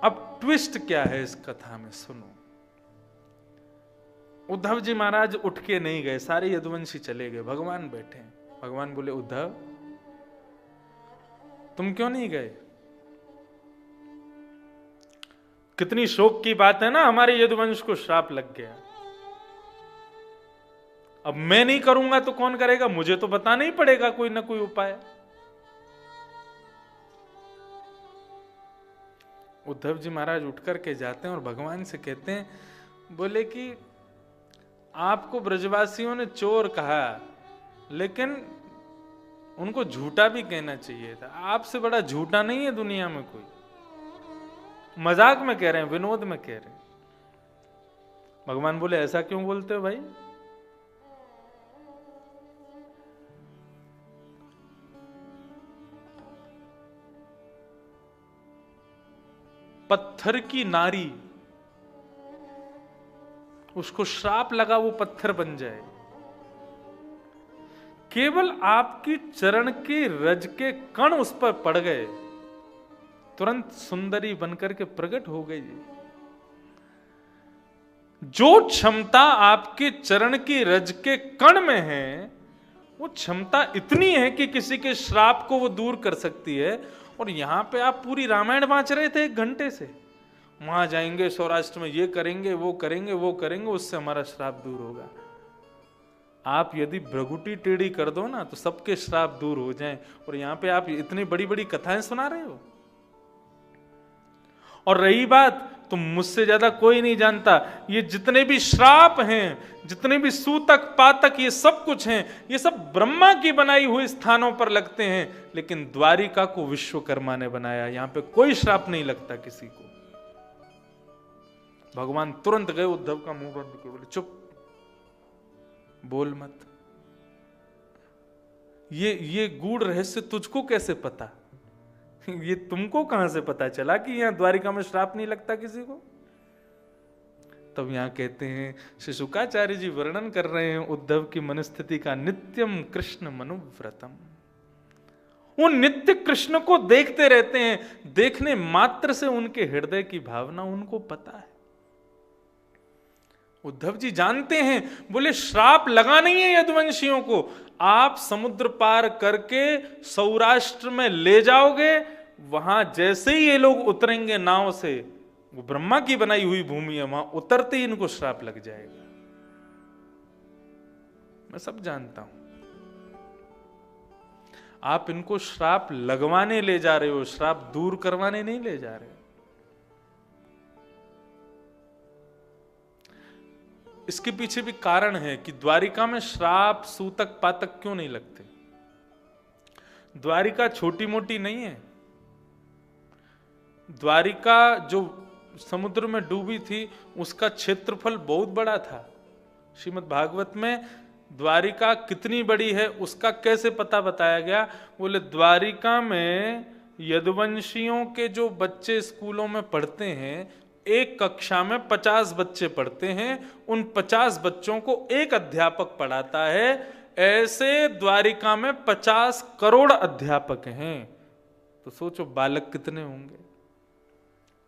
अब ट्विस्ट क्या है इस कथा में, सुनो। उद्धव जी महाराज उठ के नहीं गए, सारे यदुवंशी चले गए, भगवान बैठे। भगवान बोले, उद्धव तुम क्यों नहीं गए? कितनी शोक की बात है ना, हमारे यदुवंश को श्राप लग गया। अब मैं नहीं करूंगा तो कौन करेगा? मुझे तो बताना ही पड़ेगा कोई ना कोई उपाय। उद्धव जी महाराज उठ करके जाते हैं और भगवान से कहते हैं, बोले कि आपको ब्रजवासियों ने चोर कहा, लेकिन उनको झूठा भी कहना चाहिए था। आपसे बड़ा झूठा नहीं है दुनिया में कोई। मजाक में कह रहे हैं, विनोद में कह रहे हैं। भगवान बोले, ऐसा क्यों बोलते हो भाई? पत्थर की नारी, उसको श्राप लगा वो पत्थर बन जाए। केवल आपकी चरण के रज के कण उस पर पड़ गए, तुरंत सुंदरी बनकर के प्रकट हो गई। जो क्षमता आपके चरण की रज के कण में है, वो क्षमता इतनी है कि किसी के श्राप को वो दूर कर सकती है। और यहां पे आप पूरी रामायण बांच रहे थे 1 घंटे से, वहां जाएंगे सौराष्ट्र में, ये करेंगे वो करेंगे वो करेंगे, उससे हमारा श्राप दूर होगा। आप यदि भ्रगुटी टेढ़ी कर दो ना तो सबके श्राप दूर हो जाएं, और यहां पे आप इतनी बड़ी बड़ी कथाएं सुना रहे हो। और रही बात, तो मुझसे ज्यादा कोई नहीं जानता, ये जितने भी श्राप हैं, जितने भी सूतक पातक, ये सब कुछ हैं, ये सब ब्रह्मा की बनाई हुई स्थानों पर लगते हैं, लेकिन द्वारिका को विश्वकर्मा ने बनाया, यहां पे कोई श्राप नहीं लगता किसी को। भगवान तुरंत गए, उद्धव का मुंह बंद किया, बोले चुप, बोल मत। ये गूढ़ रहस्य तुझको कैसे पता? ये तुमको कहां से पता चला कि यहां द्वारिका में श्राप नहीं लगता किसी को? तब यहां कहते हैं, श्री शुकाचार्य जी वर्णन कर रहे हैं उद्धव की मनस्थिति का, नित्यम कृष्ण मनुव्रतम। वो नित्य कृष्ण को देखते रहते हैं, देखने मात्र से उनके हृदय की भावना उनको पता है। उद्धव जी जानते हैं, बोले श्राप लगा नहीं है यदुवंशियों को, आप समुद्र पार करके सौराष्ट्र में ले जाओगे, वहां जैसे ही ये लोग उतरेंगे नाव से, वो ब्रह्मा की बनाई हुई भूमि है, वहां उतरते ही इनको श्राप लग जाएगा। मैं सब जानता हूं। आप इनको श्राप लगवाने ले जा रहे हो, श्राप दूर करवाने नहीं ले जा रहे हो। इसके पीछे भी कारण है कि द्वारिका में श्राप सूतक पातक क्यों नहीं लगते। द्वारिका छोटी मोटी नहीं है। द्वारिका जो समुद्र में डूबी थी, उसका क्षेत्रफल बहुत बड़ा था। श्रीमद् भागवत में द्वारिका कितनी बड़ी है उसका कैसे पता बताया गया? बोले द्वारिका में यदुवंशियों के जो बच्चे स्कूलों में पढ़ते हैं, एक कक्षा में 50 बच्चे पढ़ते हैं, उन 50 बच्चों को एक अध्यापक पढ़ाता है। ऐसे द्वारिका में 50 करोड़ अध्यापक हैं, तो सोचो बालक कितने होंगे।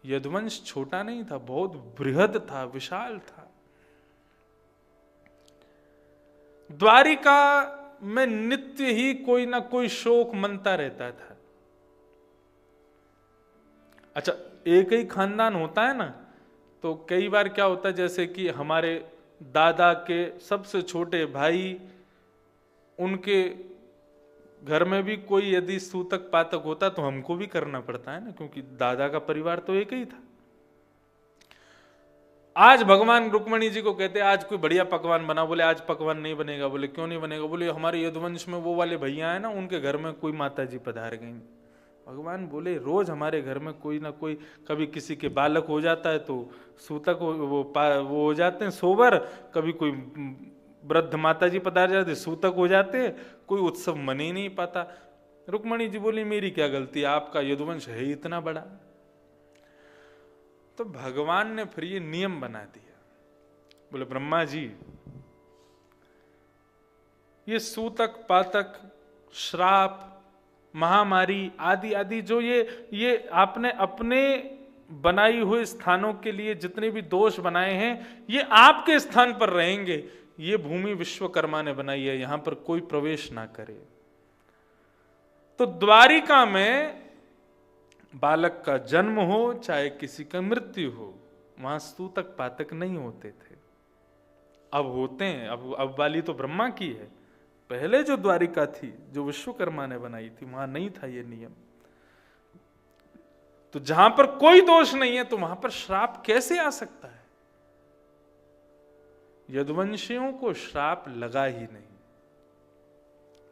यदुवंश छोटा नहीं था, बहुत बृहद था, विशाल था। द्वारिका में नित्य ही कोई ना कोई शोक मनता रहता था। अच्छा, एक ही खानदान होता है ना, तो कई बार क्या होता है, जैसे कि हमारे दादा के सबसे छोटे भाई, उनके घर में भी कोई यदि सूतक पातक होता तो हमको भी करना पड़ता है ना, क्योंकि दादा का परिवार तो एक ही था। आज भगवान रुक्मणी जी को कहते हैं आज कोई बढ़िया पकवान बना, बोले आज पकवान नहीं बनेगा। बोले क्यों नहीं बनेगा? बोले हमारे यदुवंश में वो वाले भैया है ना, उनके घर में कोई माता जी पधार गई। भगवान बोले रोज हमारे घर में कोई ना कोई, कभी किसी के बालक हो जाता है तो सूतक वो हो जाते हैं सोबर, कभी कोई वृद्ध माता जी पधार जाते सूतक हो जाते हैं, कोई उत्सव मन ही नहीं पाता। रुक्मणी जी बोली मेरी क्या गलती, आपका यदुवंश है इतना बड़ा। तो भगवान ने फिर ये नियम बना दिया, बोले ब्रह्मा जी, ये सूतक पातक श्राप महामारी आदि आदि जो ये आपने अपने बनाई हुए स्थानों के लिए जितने भी दोष बनाए हैं ये आपके स्थान पर रहेंगे। ये भूमि विश्वकर्मा ने बनाई है, यहां पर कोई प्रवेश ना करे। तो द्वारिका में बालक का जन्म हो चाहे किसी का मृत्यु हो, वहां सूतक पातक नहीं होते थे। अब होते हैं। अब वाली तो ब्रह्मा की है। पहले जो द्वारिका थी, जो विश्वकर्मा ने बनाई थी, वहां नहीं था ये नियम। तो जहां पर कोई दोष नहीं है तो वहां पर श्राप कैसे आ सकता है? यदुवंशियों को श्राप लगा ही नहीं।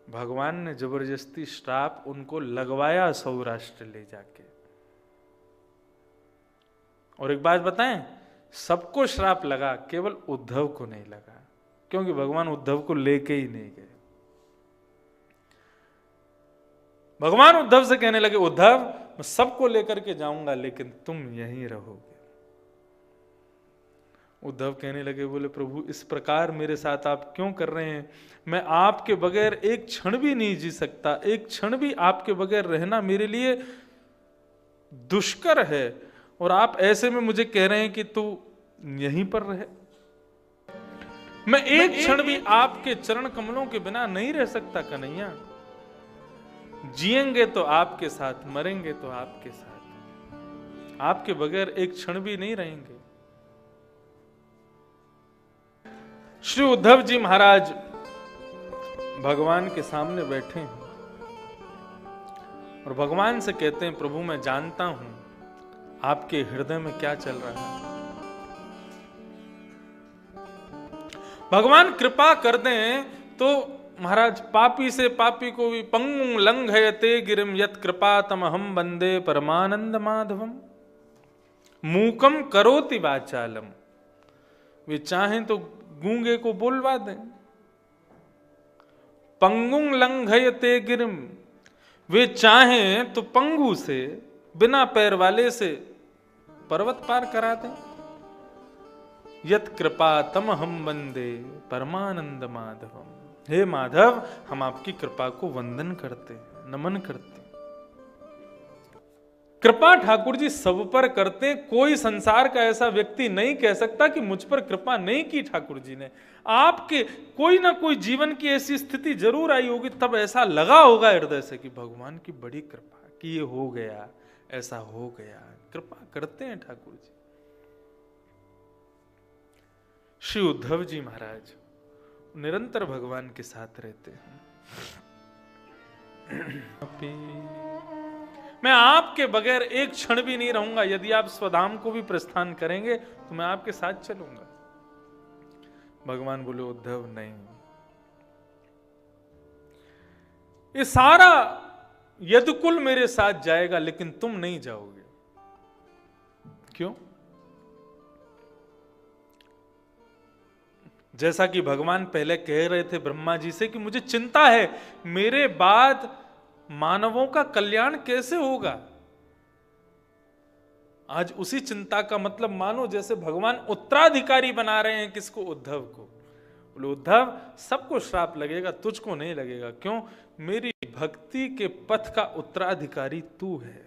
भगवान ने जबरदस्ती श्राप उनको लगवाया सौराष्ट्र ले जाके। और एक बात बताएं, सबको श्राप लगा, केवल उद्धव को नहीं लगा, क्योंकि भगवान उद्धव को लेके ही नहीं गए। भगवान उद्धव से कहने लगे, उद्धव मैं सबको लेकर के जाऊंगा लेकिन तुम यहीं रहोगे। उद्धव कहने लगे, बोले प्रभु इस प्रकार मेरे साथ आप क्यों कर रहे हैं? मैं आपके बगैर एक क्षण भी नहीं जी सकता। एक क्षण भी आपके बगैर रहना मेरे लिए दुष्कर है, और आप ऐसे में मुझे कह रहे हैं कि तू यहीं पर रहे। मैं एक क्षण भी आपके चरण कमलों के बिना नहीं रह सकता कन्हैया। जिएंगे तो आपके साथ, मरेंगे तो आपके साथ, आपके बगैर एक क्षण भी नहीं रहेंगे। श्री उद्धव जी महाराज भगवान के सामने बैठे हैं और भगवान से कहते हैं, प्रभु मैं जानता हूं आपके हृदय में क्या चल रहा है। भगवान कृपा कर दें तो महाराज पापी से पापी को भी पंगुं लंघयते गिरिम यत कृपा तमहम वंदे परमानंद माधवम मूकम करोति वाचालम। वे चाहें तो गूंगे को बोलवा दें। पंगुं लंघयते गिरिम, वे चाहें तो पंगु से, बिना पैर वाले से पर्वत पार करा दें। यत कृपा तम हम वंदे परमानंद माधवम। हे माधव, हम आपकी कृपा को वंदन करते हैं, नमन करते हैं। कृपा ठाकुर जी सब पर करते। कोई संसार का ऐसा व्यक्ति नहीं कह सकता कि मुझ पर कृपा नहीं की ठाकुर जी ने। आपके कोई ना कोई जीवन की ऐसी स्थिति जरूर आई होगी, तब ऐसा लगा होगा हृदय से कि भगवान की बड़ी कृपा कि ये हो गया, ऐसा हो गया। कृपा करते हैं ठाकुर जी। श्री उद्धव जी महाराज निरंतर भगवान के साथ रहते हैं। मैं आपके बगैर एक क्षण भी नहीं रहूंगा। यदि आप स्वधाम को भी प्रस्थान करेंगे तो मैं आपके साथ चलूंगा। भगवान बोले, उद्धव नहीं, ये सारा यदुकुल मेरे साथ जाएगा लेकिन तुम नहीं जाओगे। क्यों? जैसा कि भगवान पहले कह रहे थे ब्रह्मा जी से कि मुझे चिंता है मेरे बाद मानवों का कल्याण कैसे होगा। आज उसी चिंता का मतलब मानो जैसे भगवान उत्तराधिकारी बना रहे हैं किसको? उद्धव को। बोले, उद्धव सबको श्राप लगेगा, तुझको नहीं लगेगा। क्यों? मेरी भक्ति के पथ का उत्तराधिकारी तू है।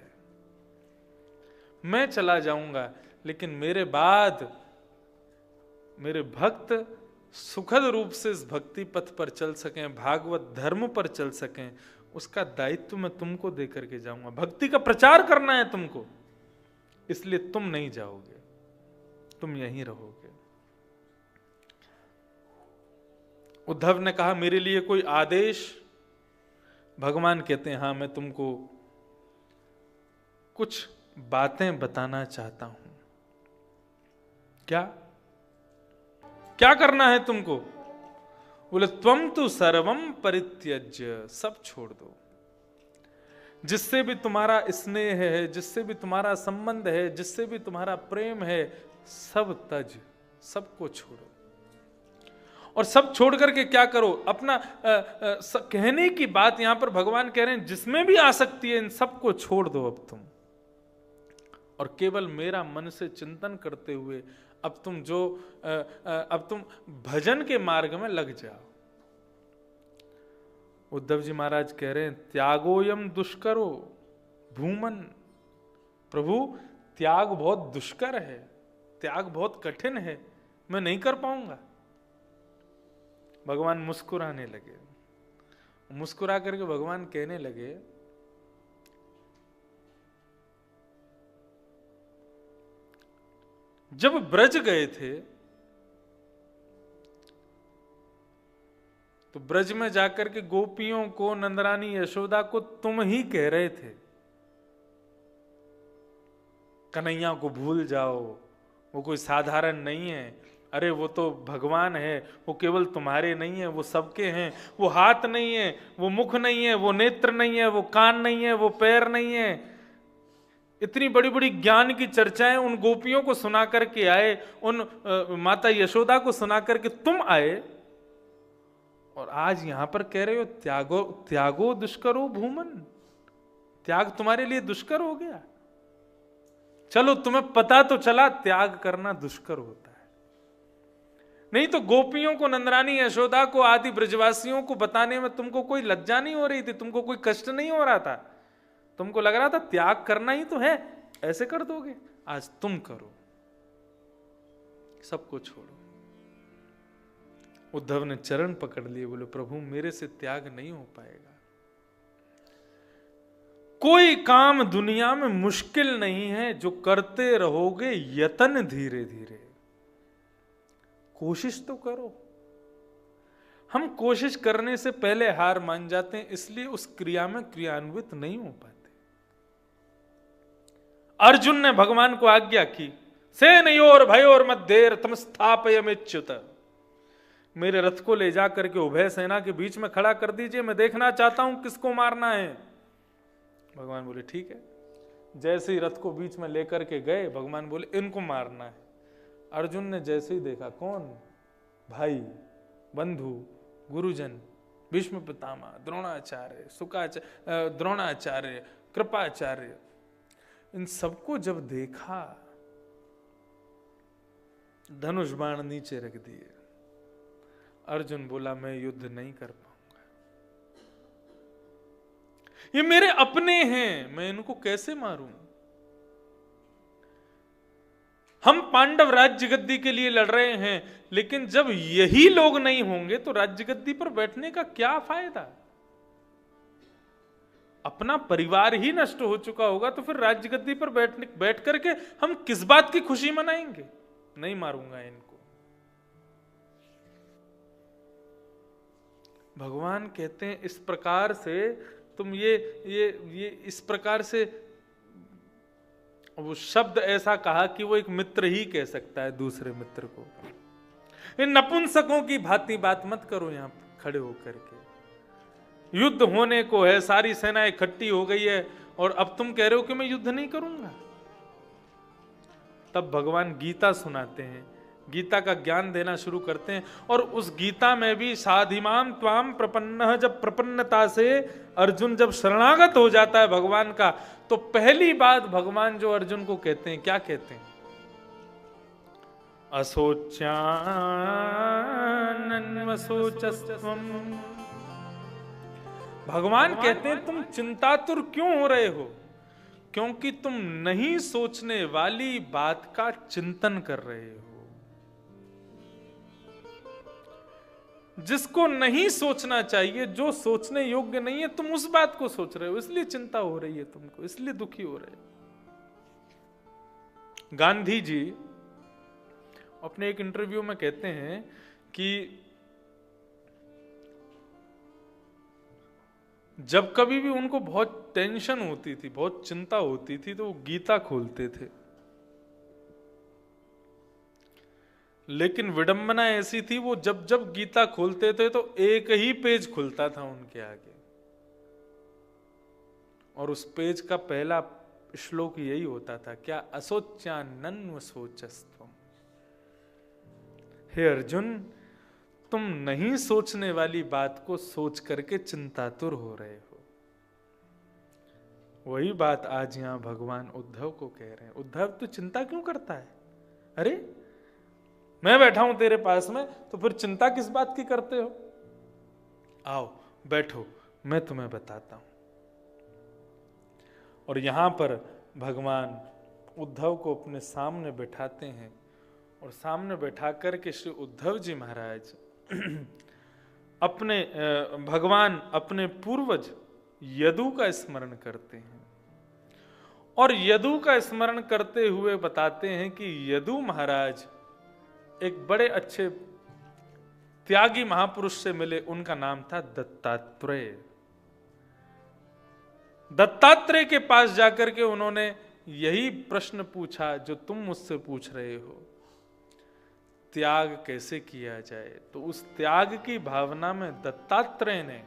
मैं चला जाऊंगा लेकिन मेरे बाद मेरे भक्त सुखद रूप से इस भक्ति पथ पर चल सकें, भागवत धर्म पर चल सकें, उसका दायित्व मैं तुमको देकर के जाऊंगा। भक्ति का प्रचार करना है तुमको, इसलिए तुम नहीं जाओगे, तुम यहीं रहोगे। उद्धव ने कहा, मेरे लिए कोई आदेश? भगवान कहते हैं, हां, मैं तुमको कुछ बातें बताना चाहता हूं। क्या क्या करना है तुमको? बोले, त्वम तु सर्वम परित्यज्य, सब छोड़ दो। जिससे भी तुम्हारा स्नेह है, जिससे भी तुम्हारा संबंध है, जिससे भी तुम्हारा प्रेम है, सब तज, सबको छोड़ो। और सब छोड़ करके क्या करो? अपना कहने की बात यहां पर भगवान कह रहे हैं, जिसमें भी आसक्ति है इन सबको छोड़ दो अब तुम, और केवल मेरा मन से चिंतन करते हुए अब तुम भजन के मार्ग में लग जाओ। उद्धव जी महाराज कह रहे हैं, त्यागोयम दुष्करो भूमन। प्रभु, त्याग बहुत दुष्कर है, त्याग बहुत कठिन है, मैं नहीं कर पाऊंगा। भगवान मुस्कुराने लगे। मुस्कुरा करके भगवान कहने लगे, जब ब्रज गए थे तो ब्रज में जाकर के गोपियों को, नंदरानी यशोदा को तुम ही कह रहे थे कन्हैया को भूल जाओ, वो कोई साधारण नहीं है, अरे वो तो भगवान है, वो केवल तुम्हारे नहीं है, वो सबके हैं, वो हाथ नहीं है, वो मुख नहीं है, वो नेत्र नहीं है, वो कान नहीं है, वो पैर नहीं है। इतनी बड़ी बड़ी ज्ञान की चर्चाएं उन गोपियों को सुना करके आए, उन माता यशोदा को सुना करके तुम आए, और आज यहां पर कह रहे हो त्यागो त्यागो दुष्करो भूमन, त्याग तुम्हारे लिए दुष्कर हो गया। चलो तुम्हें पता तो चला त्याग करना दुष्कर होता है, नहीं तो गोपियों को, नंदरानी यशोदा को, आदि ब्रजवासियों को बताने में तुमको कोई लज्जा नहीं हो रही थी, तुमको कोई कष्ट नहीं हो रहा था, तुमको लग रहा था त्याग करना ही तो है, ऐसे कर दोगे। आज तुम करो, सबको छोड़ो। उद्धव ने चरण पकड़ लिए, बोले प्रभु मेरे से त्याग नहीं हो पाएगा। कोई काम दुनिया में मुश्किल नहीं है जो करते रहोगे यतन धीरे धीरे। कोशिश तो करो। हम कोशिश करने से पहले हार मान जाते हैं, इसलिए उस क्रिया में क्रियान्वित नहीं हो पाते। अर्जुन ने भगवान को आज्ञा की, सेनयोर भयोर मध्येर तम स्थापयमेच्युत, मेरे रथ को ले जाकर के उभय सेना के बीच में खड़ा कर दीजिए, मैं देखना चाहता हूं किसको मारना है। भगवान बोले ठीक है। जैसे ही रथ को बीच में लेकर के गए, भगवान बोले इनको मारना है। अर्जुन ने जैसे ही देखा, कौन? भाई, बंधु, गुरुजन, भीष्म पितामह, द्रोणाचार्य, द्रोणाचार्य, कृपाचार्य, इन सबको जब देखा, धनुष बाण नीचे रख दिए। अर्जुन बोला मैं युद्ध नहीं कर पाऊंगा, ये मेरे अपने हैं, मैं इनको कैसे मारूं? हम पांडव राज्य गद्दी के लिए लड़ रहे हैं, लेकिन जब यही लोग नहीं होंगे तो राज्य गद्दी पर बैठने का क्या फायदा? अपना परिवार ही नष्ट हो चुका होगा तो फिर राज्य गद्दी पर बैठ करके हम किस बात की खुशी मनाएंगे? नहीं मारूंगा इनको। भगवान कहते हैं इस प्रकार से तुम ये इस प्रकार से, वो शब्द ऐसा कहा कि वो एक मित्र ही कह सकता है दूसरे मित्र को। इन नपुंसकों की भांति बात मत करो यहां खड़े होकर के। युद्ध होने को है, सारी सेना इकट्ठी हो गई है, और अब तुम कह रहे हो कि मैं युद्ध नहीं करूंगा। तब भगवान गीता सुनाते हैं, गीता का ज्ञान देना शुरू करते हैं। और उस गीता में भी साधिमाम त्वाम प्रपन्नः, जब प्रपन्नता से अर्जुन जब शरणागत हो जाता है भगवान का, तो पहली बात भगवान जो अर्जुन को कहते हैं, क्या कहते हैं? असोच्यानन्वसोचस्त्वम्। भगवान कहते हैं तुम चिंतातुर क्यों हो रहे हो? क्योंकि तुम नहीं सोचने वाली बात का चिंतन कर रहे हो। जिसको नहीं सोचना चाहिए, जो सोचने योग्य नहीं है, तुम उस बात को सोच रहे हो, इसलिए चिंता हो रही है तुमको, इसलिए दुखी हो रहे हो। गांधी जी अपने एक इंटरव्यू में कहते हैं कि जब कभी भी उनको बहुत टेंशन होती थी, बहुत चिंता होती थी, तो वो गीता खोलते थे। लेकिन विडंबना ऐसी थी, वो जब जब गीता खोलते थे तो एक ही पेज खुलता था उनके आगे, और उस पेज का पहला श्लोक यही होता था, क्या? असोच्यानन्वसोचस्त्वम्। हे अर्जुन, तुम नहीं सोचने वाली बात को सोच करके चिंतातुर हो रहे हो। वही बात आज यहां भगवान उद्धव को कह रहे हैं। उद्धव तू चिंता क्यों करता है? अरे मैं बैठा हूं तेरे पास में, तो फिर चिंता किस बात की करते हो? आओ बैठो, मैं तुम्हें बताता हूं। और यहां पर भगवान उद्धव को अपने सामने बैठाते हैं और सामने बैठा कर के श्री उद्धव जी महाराज अपने भगवान अपने पूर्वज यदु का स्मरण करते हैं और यदु का स्मरण करते हुए बताते हैं कि यदु महाराज एक बड़े अच्छे त्यागी महापुरुष से मिले, उनका नाम था दत्तात्रेय। दत्तात्रेय के पास जाकर के उन्होंने यही प्रश्न पूछा जो तुम मुझसे पूछ रहे हो, त्याग कैसे किया जाए। तो उस त्याग की भावना में दत्तात्रेय ने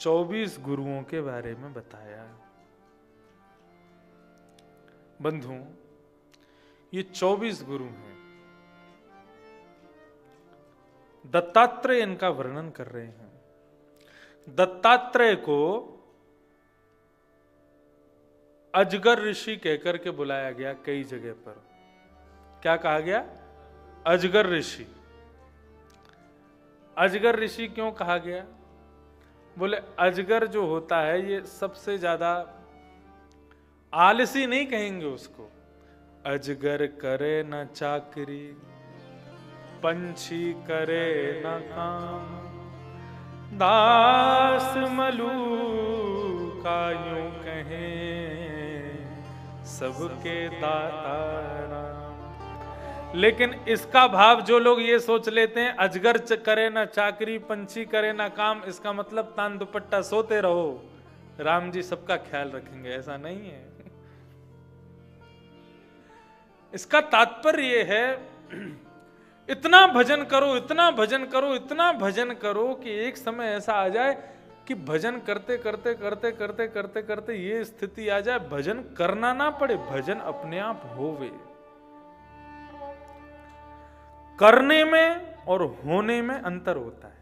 24 गुरुओं के बारे में बताया। बंधु, ये 24 गुरु हैं। दत्तात्रेय इनका वर्णन कर रहे हैं। दत्तात्रेय को अजगर ऋषि कहकर के बुलाया गया कई जगह पर। क्या कहा गया? अजगर ऋषि। अजगर ऋषि क्यों कहा गया? बोले अजगर जो होता है ये सबसे ज्यादा आलसी नहीं कहेंगे उसको। अजगर करे न चाकरी, पंछी करे न काम, दास मलूका यूं कहें सबके दाता राम। लेकिन इसका भाव जो लोग ये सोच लेते हैं अजगर करे ना चाकरी, पंछी करे ना काम, इसका मतलब तान दुपट्टा सोते रहो, राम जी सबका ख्याल रखेंगे, ऐसा नहीं है। इसका तात्पर्य ये है इतना भजन करो, इतना भजन करो, इतना भजन करो कि एक समय ऐसा आ जाए कि भजन करते करते करते करते करते करते ये स्थिति आ जाए भजन करना ना पड़े, भजन अपने आप होवे। करने में और होने में अंतर होता है।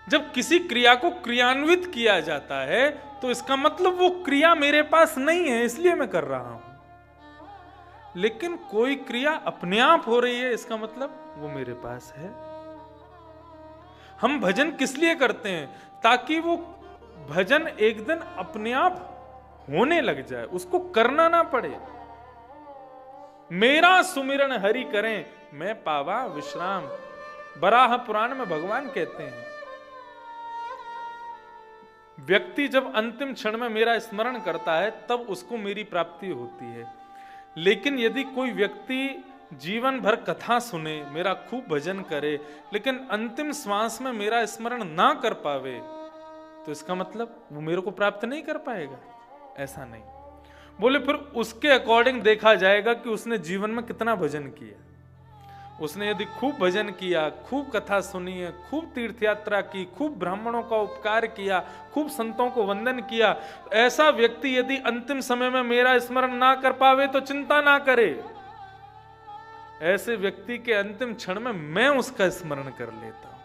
जब किसी क्रिया को क्रियान्वित किया जाता है तो इसका मतलब वो क्रिया मेरे पास नहीं है इसलिए मैं कर रहा हूं, लेकिन कोई क्रिया अपने आप हो रही है इसका मतलब वो मेरे पास है। हम भजन किस लिए करते हैं? ताकि वो भजन एक दिन अपने आप होने लग जाए, उसको करना ना पड़े। मेरा सुमिरन हरि करें मैं पावा विश्राम, बराह पुराण में भगवान कहते हैं। व्यक्ति जब अंतिम क्षण में मेरा स्मरण करता है तब उसको मेरी प्राप्ति होती है। लेकिन यदि कोई व्यक्ति जीवन भर कथा सुने, मेरा खूब भजन करे, लेकिन अंतिम श्वास में मेरा स्मरण ना कर पावे, तो इसका मतलब वो मेरे को प्राप्त नहीं कर पाएगा, ऐसा नहीं। बोले फिर उसके अकॉर्डिंग देखा जाएगा कि उसने जीवन में कितना भजन किया। उसने यदि खूब भजन किया, खूब कथा सुनी है, खूब तीर्थ यात्रा की, खूब ब्राह्मणों का उपकार किया, खूब संतों को वंदन किया, ऐसा व्यक्ति यदि अंतिम समय में मेरा स्मरण ना कर पावे तो चिंता ना करे। ऐसे व्यक्ति के अंतिम क्षण में मैं उसका स्मरण कर लेता हूं,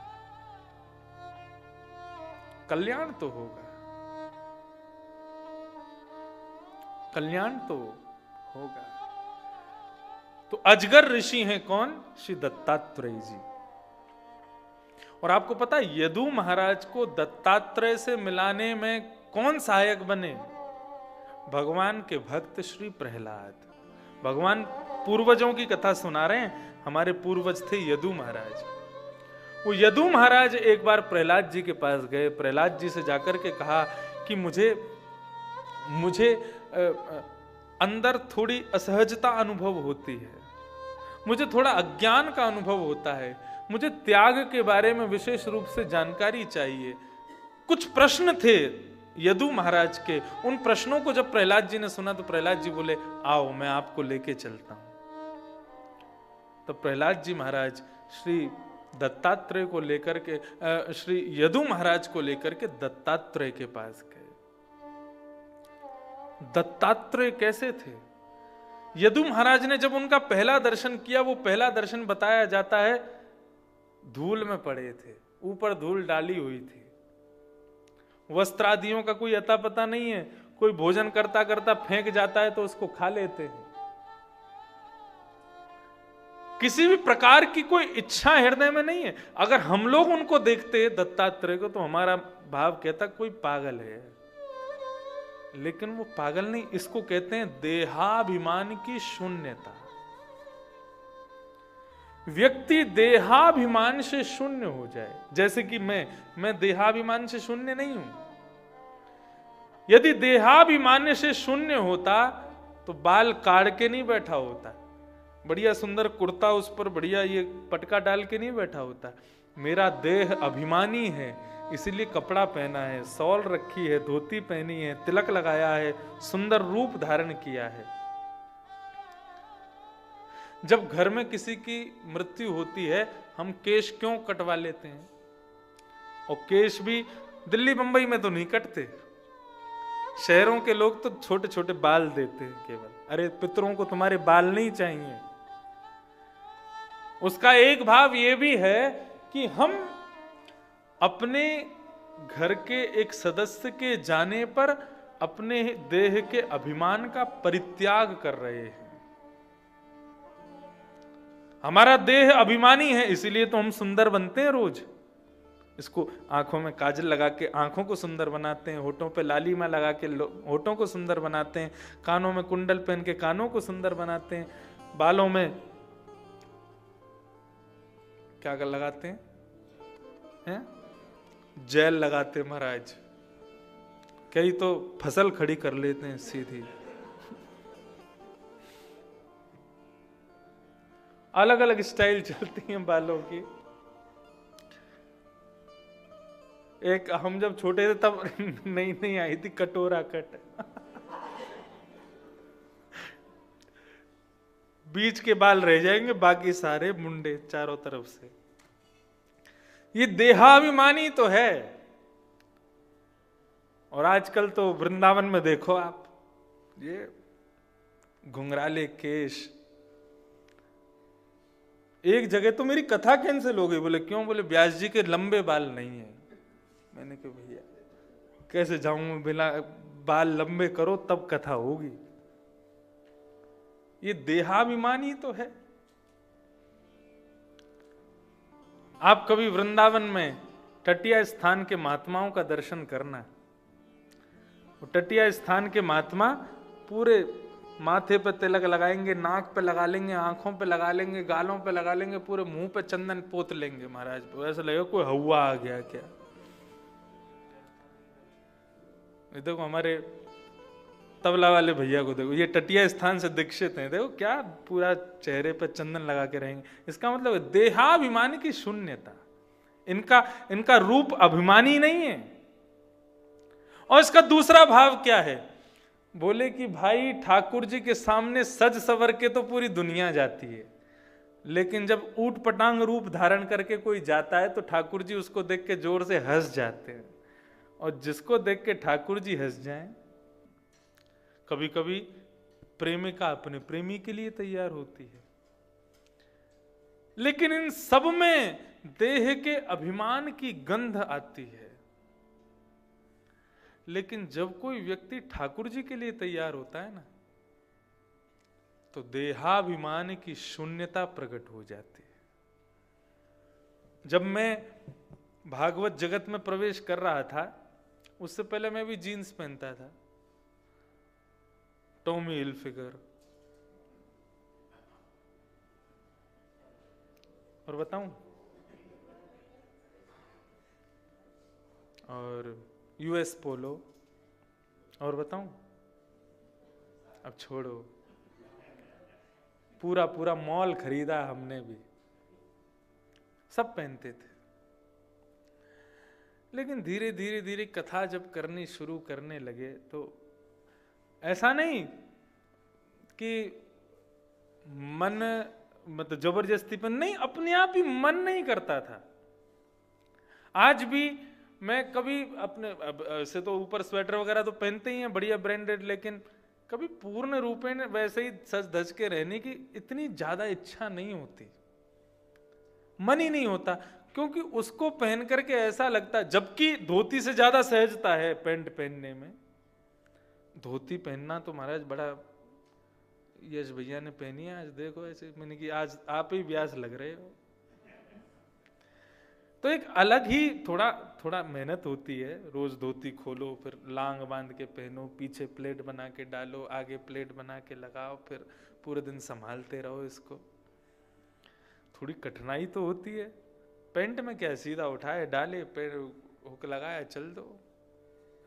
कल्याण तो होगा, कल्याण तो होगा। तो अजगर ऋषि हैं कौन? श्री दत्तात्रेय जी। और आपको पता है यदु महाराज को दत्तात्रेय से मिलाने में कौन सहायक बने? भगवान के भक्त श्री प्रहलाद। भगवान पूर्वजों की कथा सुना रहे हैं। हमारे पूर्वज थे यदु महाराज। वो यदु महाराज एक बार प्रहलाद जी के पास गए। प्रहलाद जी से जाकर के कहा कि मुझे अंदर थोड़ी असहजता अनुभव होती है, मुझे थोड़ा अज्ञान का अनुभव होता है, मुझे त्याग के बारे में विशेष रूप से जानकारी चाहिए। कुछ प्रश्न थे यदु महाराज के। उन प्रश्नों को जब प्रहलाद जी ने सुना तो प्रहलाद जी बोले आओ मैं आपको लेके चलता हूं। तो प्रहलाद जी महाराज श्री दत्तात्रेय को लेकर के श्री यदु महाराज को लेकर के दत्तात्रेय के पास गए। दत्तात्रेय कैसे थे? यदु महाराज ने जब उनका पहला दर्शन किया, वो पहला दर्शन बताया जाता है धूल में पड़े थे, ऊपर धूल डाली हुई थी, वस्त्रादियों का कोई अता पता नहीं है। कोई भोजन करता करता फेंक जाता है तो उसको खा लेते हैं। किसी भी प्रकार की कोई इच्छा हृदय में नहीं है। अगर हम लोग उनको देखते दत्तात्रेय को तो हमारा भाव कहता कोई पागल है, लेकिन वो पागल नहीं, इसको कहते हैं देहाभिमान की शून्यता। व्यक्ति देहाभिमान से शून्य हो जाए, जैसे कि मैं देहाभिमान से शून्य नहीं हूं। यदि देहाभिमान से शून्य होता तो बाल काट के नहीं बैठा होता, बढ़िया सुंदर कुर्ता उस पर बढ़िया ये पटका डाल के नहीं बैठा होता। मेरा देह अभिमानी है, इसलिए कपड़ा पहना है, शॉल रखी है, धोती पहनी है, तिलक लगाया है, सुंदर रूप धारण किया है। जब घर में किसी की मृत्यु होती है, हम केश क्यों कटवा लेते हैं? और केश भी दिल्ली बंबई में तो नहीं कटते, शहरों के लोग तो छोटे छोटे बाल देते हैं केवल। अरे पितरों को तुम्हारे बाल नहीं चाहिए। उसका एक भाव ये भी है कि हम अपने घर के एक सदस्य के जाने पर अपने देह के अभिमान का परित्याग कर रहे हैं। हमारा देह अभिमानी है, इसीलिए तो हम सुंदर बनते हैं रोज। इसको आंखों में काजल लगा के आंखों को सुंदर बनाते हैं, होठों पे लालिमा लगा के होठों को सुंदर बनाते हैं, कानों में कुंडल पहन के कानों को सुंदर बनाते हैं, बालों में क्या कर लगाते हैं? जेल लगाते हैं महाराज, कई तो फसल खड़ी कर लेते हैं सीधी। अलग अलग स्टाइल चलती हैं बालों की। एक हम जब छोटे थे तब नई नई आई थी कटोरा कट बीच के बाल रह जाएंगे, बाकी सारे मुंडे चारों तरफ से। ये देहाभिमानी तो है। और आजकल तो वृंदावन में देखो आप, ये घुंघराले केश। एक जगह तो मेरी कथा कैंसिल हो गई, बोले क्यों? बोले व्यास जी के लंबे बाल नहीं है। मैंने कहा भैया कैसे जाऊं, बिना बाल लंबे करो तब कथा होगी। ये देहाभिमानी तो है। आप कभी वृंदावन में टटिया स्थान के महात्माओं का दर्शन करना। टटिया स्थान के महात्मा पूरे माथे पे तिलक लगाएंगे, नाक पे लगा लेंगे, आंखों पे लगा लेंगे, गालों पे लगा लेंगे, पूरे मुंह पे चंदन पोत लेंगे महाराज। ऐसा लगेगा कोई हवा आ गया क्या। देखो हमारे तबला वाले भैया को देखो, ये टटिया स्थान से दीक्षित हैं, देखो क्या पूरा चेहरे पे चंदन लगा के रहेंगे। इसका मतलब देहाभिमान की शून्यता। इनका रूप अभिमानी नहीं है। और इसका दूसरा भाव क्या है? बोले कि भाई ठाकुर जी के सामने सज सवर के तो पूरी दुनिया जाती है, लेकिन जब ऊट पटांग रूप धारण करके कोई जाता है तो ठाकुर जी उसको देख के जोर से हंस जाते हैं। और जिसको देख के ठाकुर जी हंस जाएं, कभी कभी प्रेमिका अपने प्रेमी के लिए तैयार होती है। लेकिन इन सब में देह के अभिमान की गंध आती है। लेकिन जब कोई व्यक्ति ठाकुर जी के लिए तैयार होता है ना, तो देहाभिमान की शून्यता प्रकट हो जाती है। जब मैं भागवत जगत में प्रवेश कर रहा था, उससे पहले मैं भी जीन्स पहनता था, टॉमी हिलफिगर। और बताऊं, और यूएस पोलो। और बताऊं, अब छोड़ो, पूरा पूरा मॉल खरीदा हमने भी, सब पहनते थे। लेकिन धीरे धीरे धीरे कथा जब करनी शुरू करने लगे तो ऐसा नहीं कि मन मतलब जबरदस्ती पर नहीं, अपने आप ही मन नहीं करता था। आज भी मैं कभी अपने से तो ऊपर स्वेटर वगैरह तो पहनते ही हैं बढ़िया ब्रांडेड, लेकिन कभी पूर्ण रूपेण वैसे ही सज धज के रहने की इतनी ज्यादा इच्छा नहीं होती, मन ही नहीं होता। क्योंकि उसको पहन करके ऐसा लगता है, जबकि धोती से ज्यादा सहजता है पैंट पहनने में। धोती पहनना तो महाराज बड़ा, यश भैया ने पहनी है आज, देखो ऐसे मैंने कि आज आप ही व्यास लग रहे हो। तो एक अलग ही थोड़ा थोड़ा मेहनत होती है। रोज धोती खोलो, फिर लांग बांध के पहनो, पीछे प्लेट बना के डालो, आगे प्लेट बना के लगाओ, फिर पूरे दिन संभालते रहो इसको। थोड़ी कठिनाई तो होती है। पेंट में क्या, सीधा उठाए डाले, पेड़ हुक लगाया, चल दो,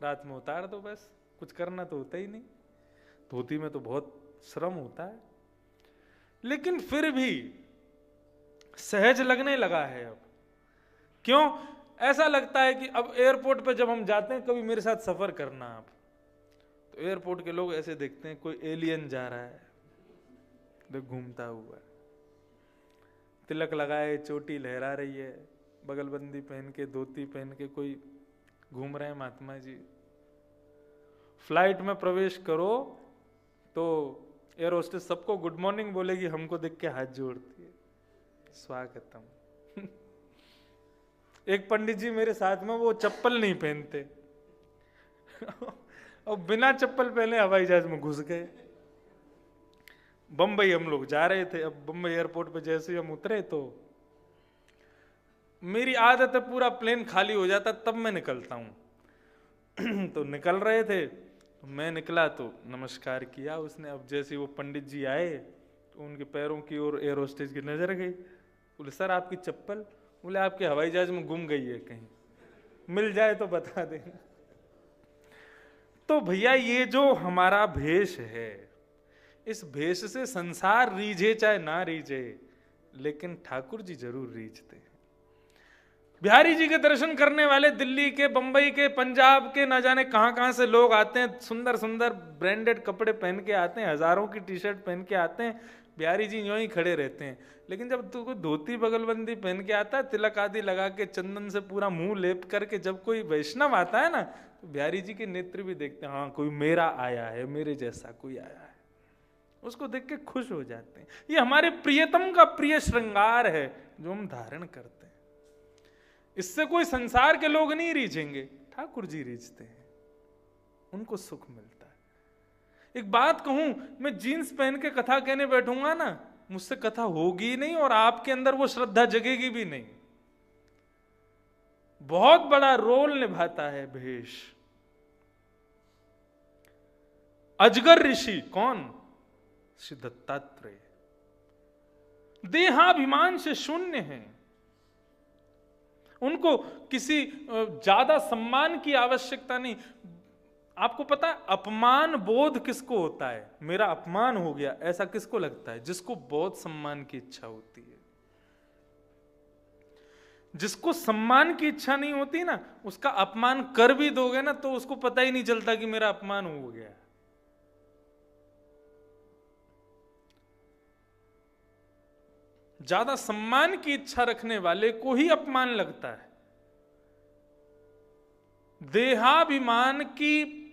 रात में उतार दो, बस। कुछ करना तो होता ही नहीं। धोती में तो बहुत श्रम होता है, लेकिन फिर भी सहज लगने लगा है अब। क्यों? ऐसा लगता है कि अब एयरपोर्ट पे जब हम जाते हैं, कभी मेरे साथ सफर करना आप, तो एयरपोर्ट के लोग ऐसे देखते हैं, कोई एलियन जा रहा है, देख घूमता हुआ, तिलक लगाए, चोटी लहरा रही है, बगलबंदी पहन के, धोती पहन के कोई घूम रहे हैं महात्मा जी। फ्लाइट में प्रवेश करो तो एयर होस्टेस सबको गुड मॉर्निंग बोलेगी, हमको देख के हाथ जोड़ती है, स्वागतम। एक पंडित जी मेरे साथ में, वो चप्पल नहीं पहनते और बिना चप्पल पहने हवाई जहाज में घुस गए। बम्बई हम लोग जा रहे थे। अब बम्बई एयरपोर्ट पे जैसे ही हम उतरे तो मेरी आदत है पूरा प्लेन खाली हो जाता तब मैं निकलता हूं। तो निकल रहे थे, तो मैं निकला तो नमस्कार किया उसने। अब जैसे वो पंडित जी आए तो उनके पैरों की ओर एयर होस्टेस की नजर गई। बोले सर आपकी चप्पल? बोले आपके हवाई जहाज में गुम गई है, कहीं मिल जाए तो बता दें। तो भैया ये जो हमारा भेष है, इस भेष से संसार रीझे चाहे ना रीझे, लेकिन ठाकुर जी जरूर रीझते हैं। बिहारी जी के दर्शन करने वाले दिल्ली के, बंबई के, पंजाब के, ना जाने कहां कहां से लोग आते हैं, सुंदर सुंदर ब्रांडेड कपड़े पहन के आते हैं, हजारों की टी शर्ट पहन के आते हैं। बिहारी जी यूं ही खड़े रहते हैं। लेकिन जब तू कोई धोती बगलबंदी पहन के आता है, तिलक आदि लगा के, चंदन से पूरा मुंह लेप करके जब कोई वैष्णव आता है ना, तो बिहारी जी के नेत्र भी देखते हैं, हाँ कोई मेरा आया है, मेरे जैसा कोई आया है, उसको देख के खुश हो जाते हैं। ये हमारे प्रियतम का प्रिय श्रृंगार है जो हम धारण करते हैं। इससे कोई संसार के लोग नहीं रीझेंगे, ठाकुर जी रीझते हैं, उनको सुख मिलता है। एक बात कहूं, मैं जीन्स पहन के कथा कहने बैठूंगा ना, मुझसे कथा होगी नहीं और आपके अंदर वो श्रद्धा जगेगी भी नहीं। बहुत बड़ा रोल निभाता है भेष। अजगर ऋषि कौन? श्री दत्तात्रेय देहाभिमान से शून्य हैं। उनको किसी ज्यादा सम्मान की आवश्यकता नहीं। आपको पता है अपमान बोध किसको होता है? मेरा अपमान हो गया ऐसा किसको लगता है? जिसको बहुत सम्मान की इच्छा होती है। जिसको सम्मान की इच्छा नहीं होती ना, उसका अपमान कर भी दोगे ना तो उसको पता ही नहीं चलता कि मेरा अपमान हो गया। ज्यादा सम्मान की इच्छा रखने वाले को ही अपमान लगता है। देहाभिमान की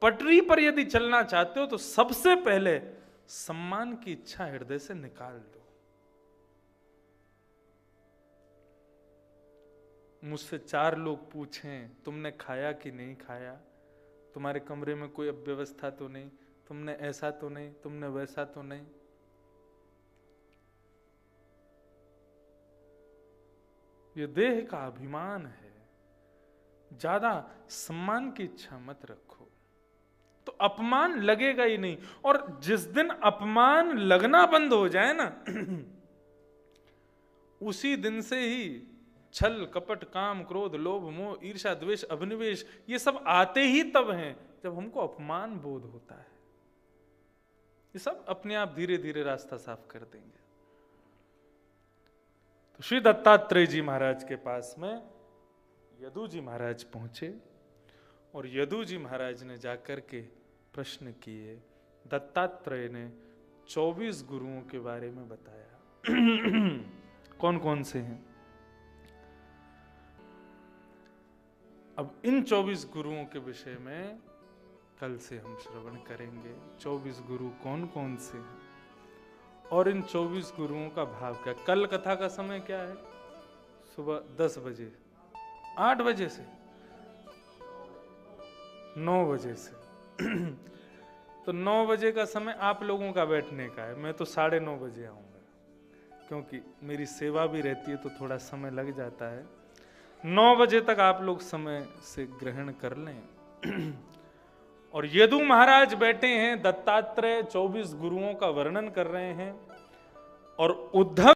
पटरी पर यदि चलना चाहते हो तो सबसे पहले सम्मान की इच्छा हृदय से निकाल दो। मुझसे 4 लोग पूछें तुमने खाया कि नहीं खाया, तुम्हारे कमरे में कोई अव्यवस्था तो नहीं, तुमने ऐसा तो नहीं, तुमने वैसा तो नहीं, ये देह का अभिमान है। ज्यादा सम्मान की इच्छा मत रखो तो अपमान लगेगा ही नहीं। और जिस दिन अपमान लगना बंद हो जाए ना उसी दिन से ही छल कपट काम क्रोध लोभ मोह ईर्ष्या द्वेष अभिनिवेश ये सब आते ही तब हैं जब हमको अपमान बोध होता है। ये सब अपने आप धीरे धीरे रास्ता साफ कर देंगे। तो श्री दत्तात्रेय जी महाराज के पास में यदु जी महाराज पहुंचे और यदु जी महाराज ने जाकर के प्रश्न किए। दत्तात्रेय ने 24 गुरुओं के बारे में बताया। कौन कौन से हैं? अब इन 24 गुरुओं के विषय में कल से हम श्रवण करेंगे। 24 गुरु कौन कौन से हैं और इन 24 गुरुओं का भाव क्या। कल कथा का समय क्या है? सुबह 10 बजे, 8 बजे से 9 बजे से तो 9 बजे का समय आप लोगों का बैठने का है। मैं तो 9:30 बजे आऊंगा। क्योंकि मेरी सेवा भी रहती है तो थोड़ा समय लग जाता है। 9 बजे तक आप लोग समय से ग्रहण कर लें। और यदु महाराज बैठे हैं, दत्तात्रेय 24 गुरुओं का वर्णन कर रहे हैं और उद्धव